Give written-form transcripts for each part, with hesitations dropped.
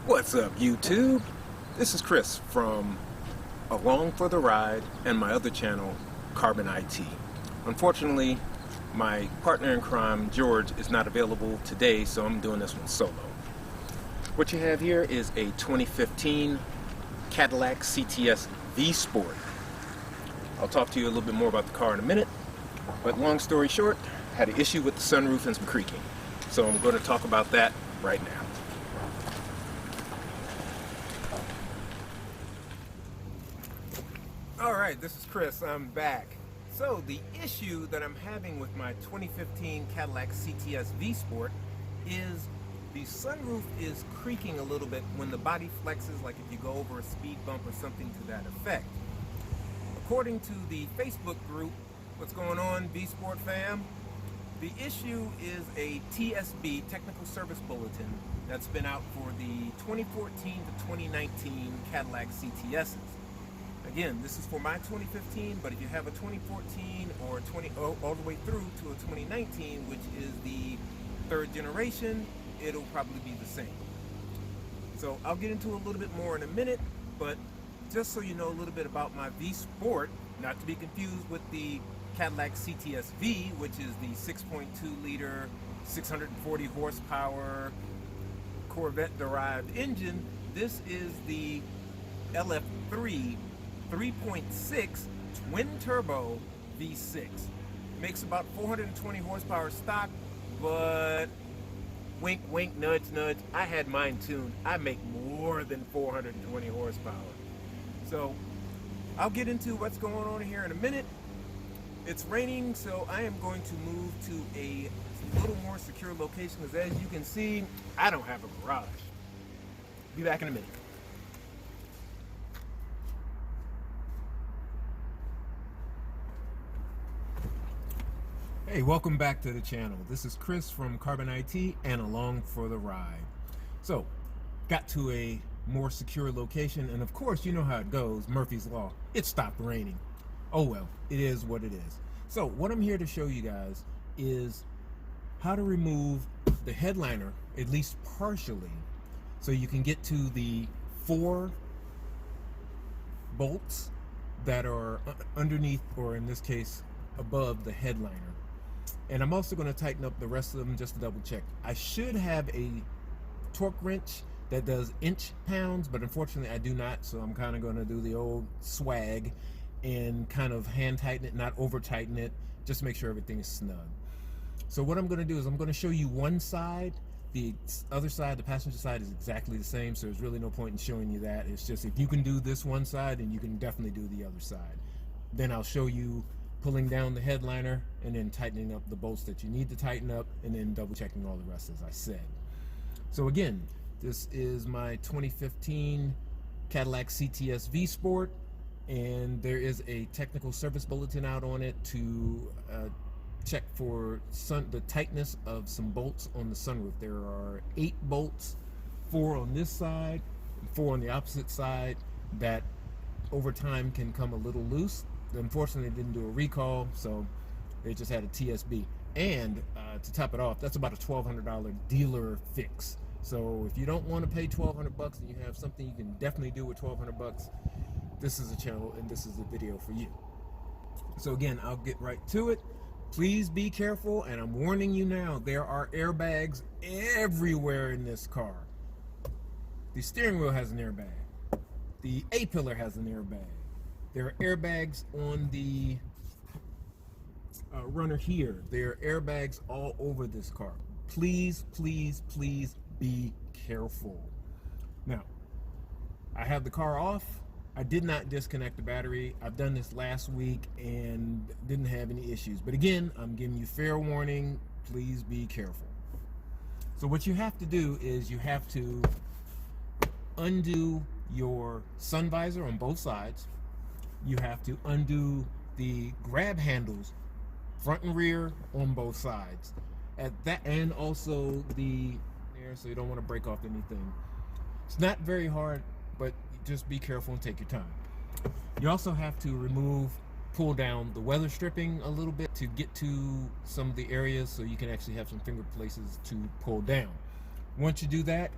What's up, YouTube? This is Chris from Along for the Ride and my other channel, Carbon IT. Unfortunately, my partner in crime, George, is not available today, so I'm doing this one solo. What you have here is a 2015 Cadillac CTS Vsport. I'll talk to you a little bit more about the car in a minute, but long story short, had an issue with the sunroof and some creaking. So I'm going to talk about that right now. Alright, this is Chris. I'm back. So the issue that I'm having with my 2015 Cadillac CTS Vsport is the sunroof is creaking a little bit when the body flexes, like if you go over a speed bump or something to that effect. According to the Facebook group, what's going on, Vsport fam? The issue is a TSB, Technical Service Bulletin, that's been out for the 2014 to 2019 Cadillac CTSs. Again, this is for my 2015, but if you have a 2014 or all the way through to a 2019, which is the third generation, it'll probably be the same. So I'll get into a little bit more in a minute, but just so you know a little bit about my Vsport, not to be confused with the Cadillac CTS V, which is the 6.2 liter, 640 horsepower Corvette derived engine. This is the LF3 3.6 twin turbo V6. Makes about 420 horsepower stock, but wink wink nudge nudge, I had mine tuned. I make more than 420 horsepower. So I'll get into what's going on here in a minute. It's raining, so I am going to move to a little more secure location, because as you can see, I don't have a garage. Be back in a minute. Hey, welcome back to the channel. This is Chris from Carbon IT and Along for the Ride. So, got to a more secure location, and of course, you know how it goes, Murphy's Law. It stopped raining. Oh well, it is what it is. So, what I'm here to show you guys is how to remove the headliner, at least partially, so you can get to the 4 bolts that are underneath, or in this case, above the headliner. And I'm also going to tighten up the rest of them just to double check. I should have a torque wrench that does inch pounds, but unfortunately I do not, so I'm kind of going to do the old swag and kind of hand tighten it, not over tighten it, just to make sure everything is snug. So what I'm going to do is I'm going to show you one side. The other side, the passenger side, is exactly the same, so there's really no point in showing you that. It's just if you can do this one side, then you can definitely do the other side. Then I'll show you pulling down the headliner and then tightening up the bolts that you need to tighten up, and then double checking all the rest, as I said. So again, this is my 2015 Cadillac CTS Vsport, and there is a technical service bulletin out on it to check for the tightness of some bolts on the sunroof. There are 8 bolts, 4 on this side and 4 on the opposite side, that over time can come a little loose. Unfortunately, they didn't do a recall, so they just had a TSB. And to top it off, that's about a $1,200 dealer fix. So if you don't want to pay $1,200 and you have something you can definitely do with $1,200, this is a channel and this is a video for you. So again, I'll get right to it. Please be careful, and I'm warning you now, there are airbags everywhere in this car. The steering wheel has an airbag. The A-pillar has an airbag. There are airbags on the runner here. There are airbags all over this car. Please, please, please be careful. Now, I have the car off. I did not disconnect the battery. I've done this last week and didn't have any issues. But again, I'm giving you fair warning. Please be careful. So what you have to do is you have to undo your sun visor on both sides. You have to undo the grab handles, front and rear, on both sides. At that, and also the there, so you don't want to break off anything. It's not very hard, but just be careful and take your time. You also have to pull down the weather stripping a little bit to get to some of the areas, so you can actually have some finger places to pull down. Once you do that,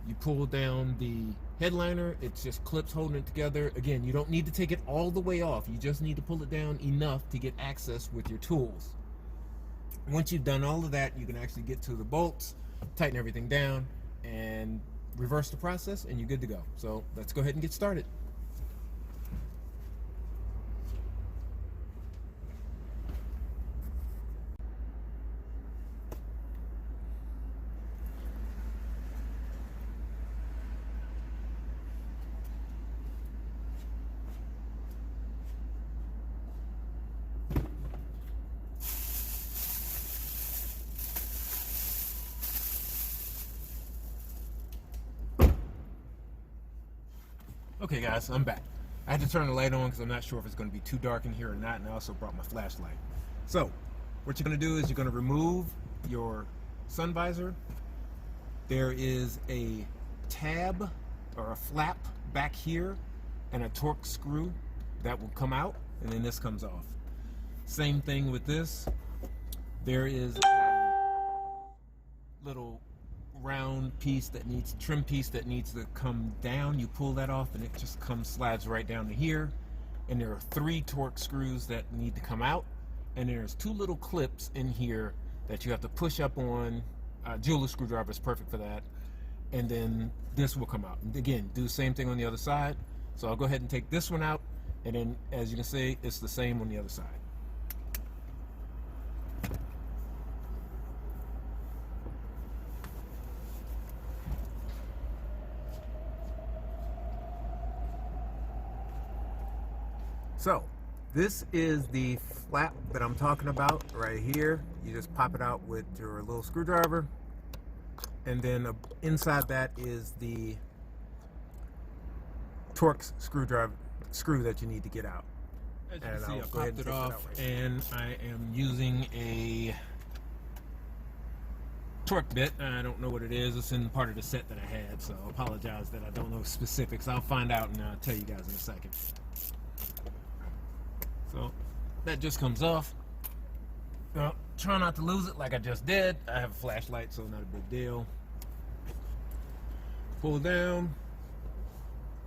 You pull down the headliner, it's just clips holding it together. Again, you don't need to take it all the way off. You just need to pull it down enough to get access with your tools. Once you've done all of that, you can actually get to the bolts, tighten everything down, and reverse the process, and you're good to go. So let's go ahead and get started. Okay guys, I'm back. I had to turn the light on because I'm not sure if it's going to be too dark in here or not, and I also brought my flashlight. So, what you're going to do is you're going to remove your sun visor. There is a tab or a flap back here and a torque screw that will come out, and then this comes off. Same thing with this. There is a little round piece that needs trim piece that needs to come down. You pull that off and it just slides right down to here. And there are 3 torque screws that need to come out, and there's 2 little clips in here that you have to push up on. Jeweler screwdriver is perfect for that, and then this will come out. And again, do the same thing on the other side. So I'll go ahead and take this one out, and then as you can see, it's the same on the other side. So this is the flap that I'm talking about right here. You just pop it out with your little screwdriver, and then inside that is the torque screw that you need to get out. As you can see, I popped it off, and I am using a torque bit. I don't know what it is. It's in part of the set that I had, so I apologize that I don't know specifics. I'll find out and I'll tell you guys in a second. So that just comes off. Now, try not to lose it like I just did. I have a flashlight, so not a big deal. Pull down,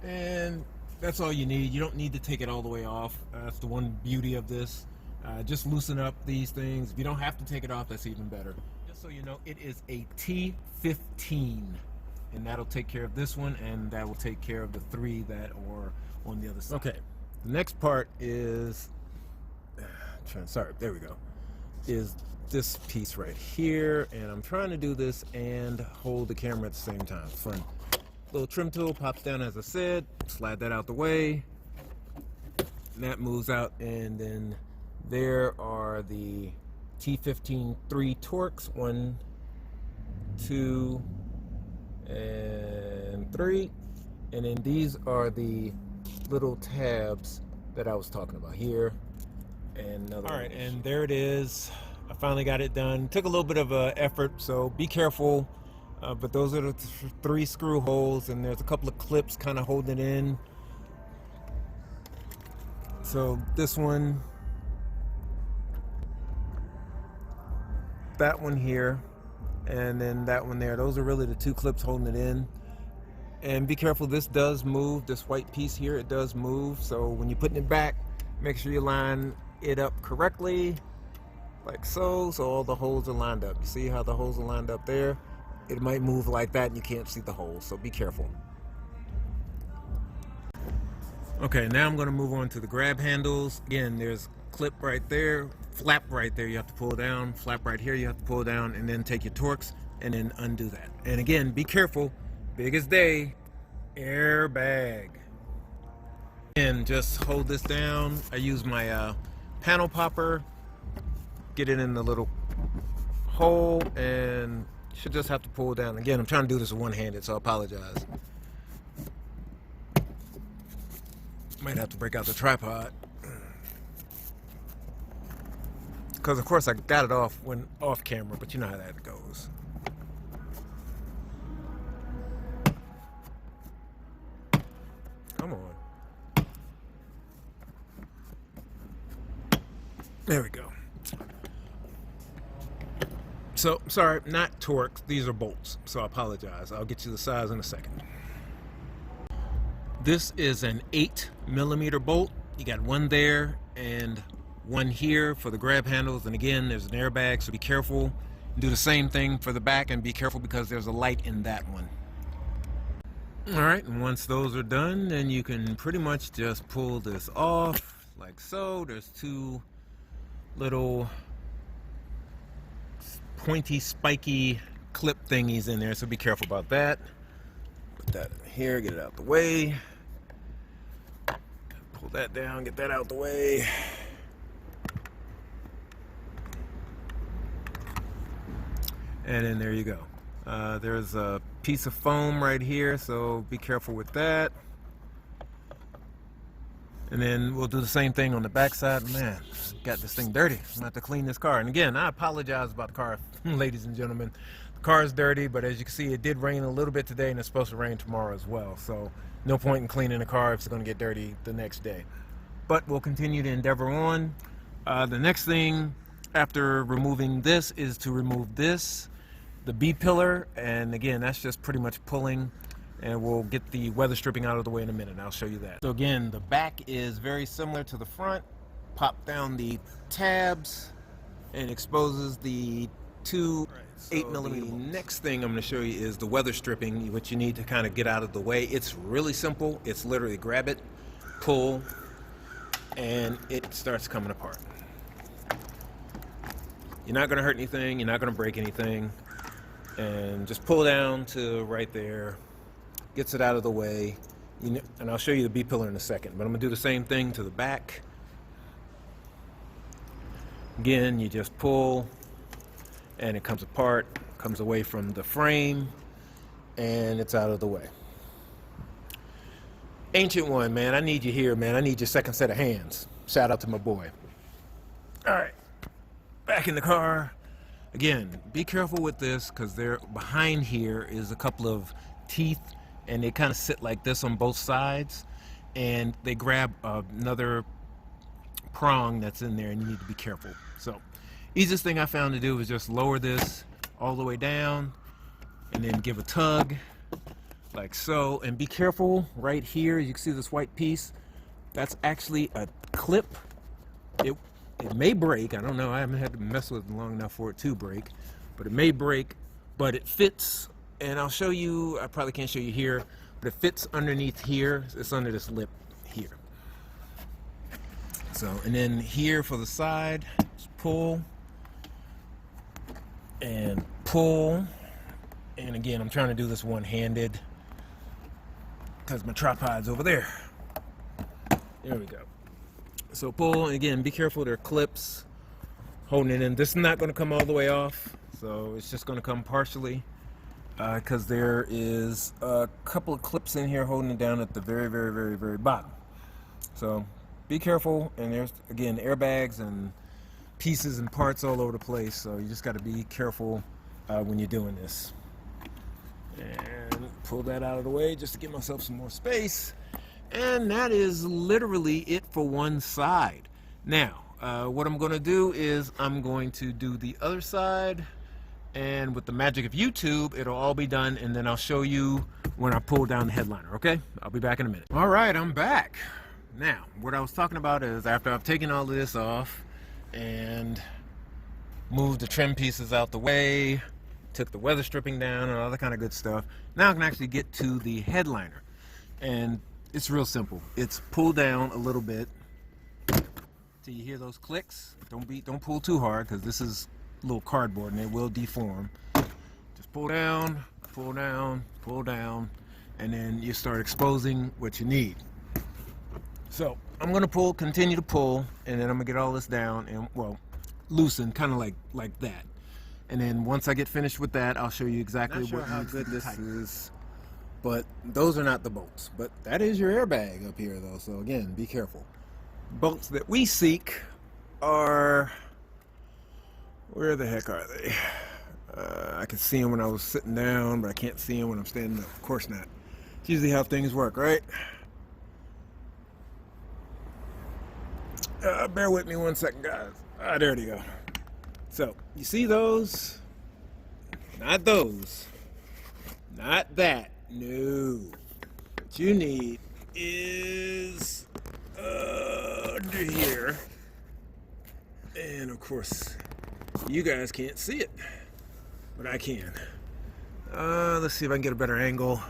and that's all you need. You don't need to take it all the way off. That's the one beauty of this. Just loosen up these things. If you don't have to take it off, that's even better. Just so you know, it is a T15, and that'll take care of this one, and that will take care of the 3 that are on the other side. Okay. The next part is, there we go, is this piece right here, and I'm trying to do this and hold the camera at the same time. It's fun. Little trim tool pops down, as I said, slide that out the way, and that moves out, and then there are the T15 3 torques, 1, 2, and 3, and then these are the little tabs that I was talking about here, and another one. All right, and there it is. I finally got it done. Took a little bit of effort, so be careful. But those are the 3 screw holes, and there's a couple of clips kind of holding it in. So this one, that one here, and then that one there. Those are really the 2 clips holding it in. And be careful, this does move. This white piece here, it does move. So when you're putting it back, make sure you line it up correctly, like so all the holes are lined up. You see how the holes are lined up there? It might move like that and you can't see the holes, so be careful. Okay, now I'm gonna move on to the grab handles. Again, there's a clip right there, flap right there you have to pull down, flap right here you have to pull down, and then take your torques and then undo that. And again, be careful. Big as day, airbag. And just hold this down. I use my panel popper, get it in the little hole, and should just have to pull down. Again, I'm trying to do this one-handed, so I apologize. Might have to break out the tripod. Because of course I got it off when off camera, but you know how that goes. Come on. There we go. So, sorry, not Torx, these are bolts, so I apologize. I'll get you the size in a second. This is an 8mm bolt. You got one there and one here for the grab handles, and again, there's an airbag, so be careful. Do the same thing for the back, and be careful because there's a light in that one. Alright, and once those are done, then you can pretty much just pull this off, like so. There's two little pointy, spiky clip thingies in there, so be careful about that. Put that in here, get it out the way. Pull that down, get that out the way. And then there you go. There's a piece of foam right here, so be careful with that. And then we'll do the same thing on the back side. Man, got this thing dirty. I'm gonna have to clean this car. And again, I apologize about the car, ladies and gentlemen. The car is dirty, but as you can see, it did rain a little bit today, and it's supposed to rain tomorrow as well. So no point in cleaning the car if it's gonna get dirty the next day. But we'll continue to endeavor on. The next thing after removing this is to remove this, the B pillar, and again, that's just pretty much pulling, and we'll get the weather stripping out of the way in a minute. I'll show you that. So again, the back is very similar to the front. Pop down the tabs and exposes the two 8mm. Next thing I'm going to show you is the weather stripping, which you need to kind of get out of the way. It's really simple. It's literally grab it, pull, and it starts coming apart. You're not going to hurt anything. You're not going to break anything. And just pull down to right there. Gets it out of the way. And I'll show you the B pillar in a second. But I'm going to do the same thing to the back. Again, you just pull, and it comes apart, comes away from the frame, and it's out of the way. Ancient One, man, I need you here, man. I need your second set of hands. Shout out to my boy. All right, back in the car. Again, be careful with this, because there behind here is a couple of teeth, and they kind of sit like this on both sides, and they grab another prong that's in there, and you need to be careful. So easiest thing I found to do is just lower this all the way down and then give a tug like so, and be careful right here. You can see this white piece, that's actually a clip. It may break, I don't know, I haven't had to mess with it long enough for it to break, but it may break, but it fits. And I'll show you, I probably can't show you here, but it fits underneath here. It's under this lip here. So, and then here for the side, just pull and pull. And again, I'm trying to do this one-handed because my tripod's over there. There we go. So pull, and again, be careful, there are clips holding it in. This is not going to come all the way off, so it's just going to come partially, because there is a couple of clips in here holding it down at the very, very, very, very bottom. So be careful, and there's, again, airbags and pieces and parts all over the place, so you just got to be careful when you're doing this. And pull that out of the way just to give myself some more space. And that is literally it for one side. Now, what I'm going to do is I'm going to do the other side, and with the magic of YouTube, it'll all be done, and then I'll show you when I pull down the headliner, okay? I'll be back in a minute. All right, I'm back. Now, what I was talking about is after I've taken all of this off and moved the trim pieces out the way, took the weather stripping down and all that kind of good stuff, now I can actually get to the headliner. And it's real simple. It's pull down a little bit till you hear those clicks. Don't pull too hard, because this is a little cardboard and it will deform. Just pull down, pull down, pull down, and then you start exposing what you need. So I'm gonna pull, continue to pull, and then I'm gonna get all this down and, well, loosen, kind of like that. And then once I get finished with that, I'll show you exactly how good this is. But those are not the bolts. But that is your airbag up here, though. So again, be careful. Bolts that we seek are, where the heck are they? I could see them when I was sitting down, but I can't see them when I'm standing up. Of course not. It's usually how things work, right? Bear with me one second, guys. There you go. So you see those? Not those. Not that. No. What you need is under here. And of course, you guys can't see it, but I can. Let's see if I can get a better angle.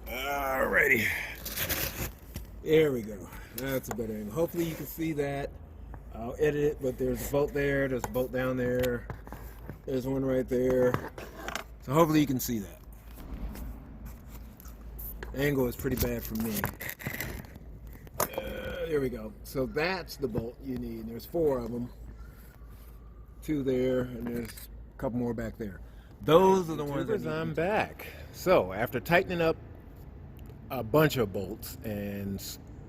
Alrighty. There we go. That's a better angle. Hopefully you can see that. I'll edit it, but there's a bolt there, there's a bolt down there, there's one right there. So hopefully you can see that. Angle is pretty bad for me. There we go. So that's the bolt you need. There's 4 of them. 2 there, and there's a couple more back there. Those are the ones that I'm back. So after tightening up a bunch of bolts and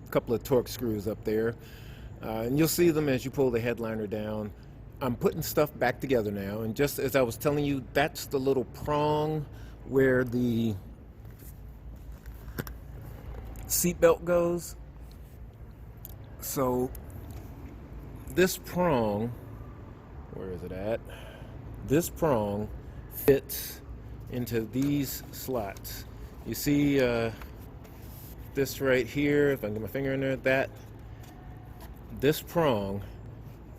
a couple of torque screws up there, and you'll see them as you pull the headliner down, I'm putting stuff back together now. And just as I was telling you, that's the little prong where the seatbelt goes. So this prong, where is it at? This prong fits into these slots. You see this right here, if I can get my finger in there, this prong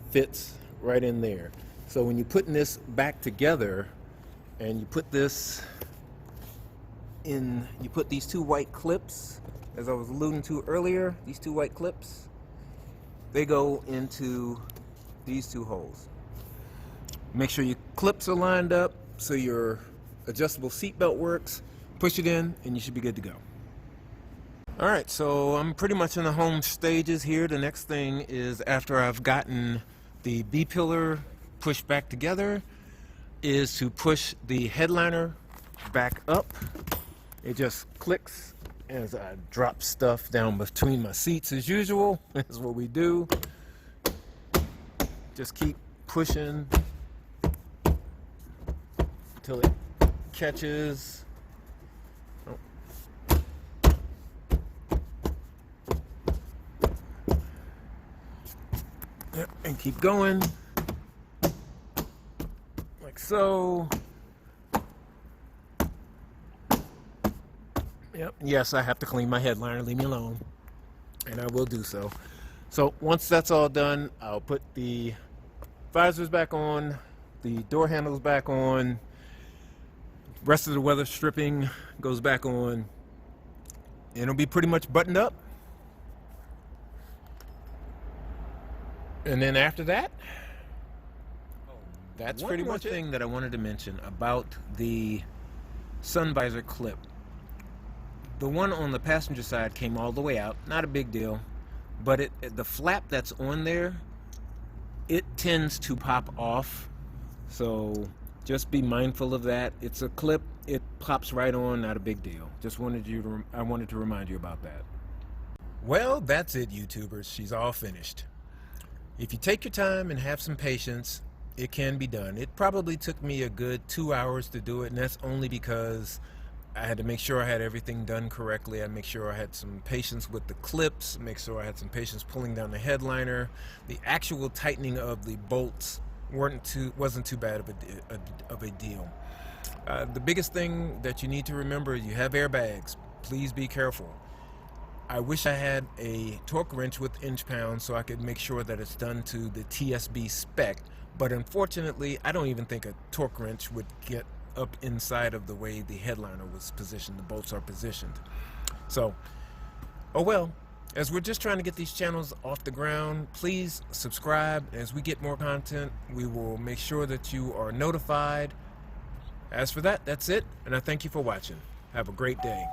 fits right in there. So when you're putting this back together and you put this in, you put these 2 white clips, as I was alluding to earlier, these 2 white clips, they go into these 2 holes. Make sure your clips are lined up so your adjustable seatbelt works. Push it in and you should be good to go. Alright, so I'm pretty much in the home stages here. The next thing is, after I've gotten the B-pillar pushed back together, is to push the headliner back up. It just clicks as I drop stuff down between my seats as usual. That's what we do. Just keep pushing until it catches. Oh. Yep, and keep going like so. Yep. Yes, I have to clean my headliner. Leave me alone. And I will do so. So once that's all done, I'll put the visors back on, the door handles back on, rest of the weather stripping goes back on, and it'll be pretty much buttoned up. And then after that, that's pretty much the thing that I wanted to mention about the sun visor clip. The one on the passenger side came all the way out, not a big deal, but the flap that's on there, it tends to pop off, so just be mindful of that. It's a clip, it pops right on, not a big deal. I wanted to remind you about that. Well, that's it, YouTubers. She's all finished. If you take your time and have some patience, it can be done. It probably took me a good 2 hours to do it, and that's only because I had to make sure I had everything done correctly. I make sure I had some patience with the clips, make sure I had some patience pulling down the headliner. The actual tightening of the bolts wasn't too bad of a deal. The biggest thing that you need to remember, you have airbags. Please be careful. I wish I had a torque wrench with inch pounds so I could make sure that it's done to the TSB spec, but unfortunately I don't even think a torque wrench would get up inside of the way the headliner was positioned, the bolts are positioned. So, oh well, as we're just trying to get these channels off the ground, please subscribe. As we get more content, we will make sure that you are notified. As for that, that's it, and I thank you for watching. Have a great day.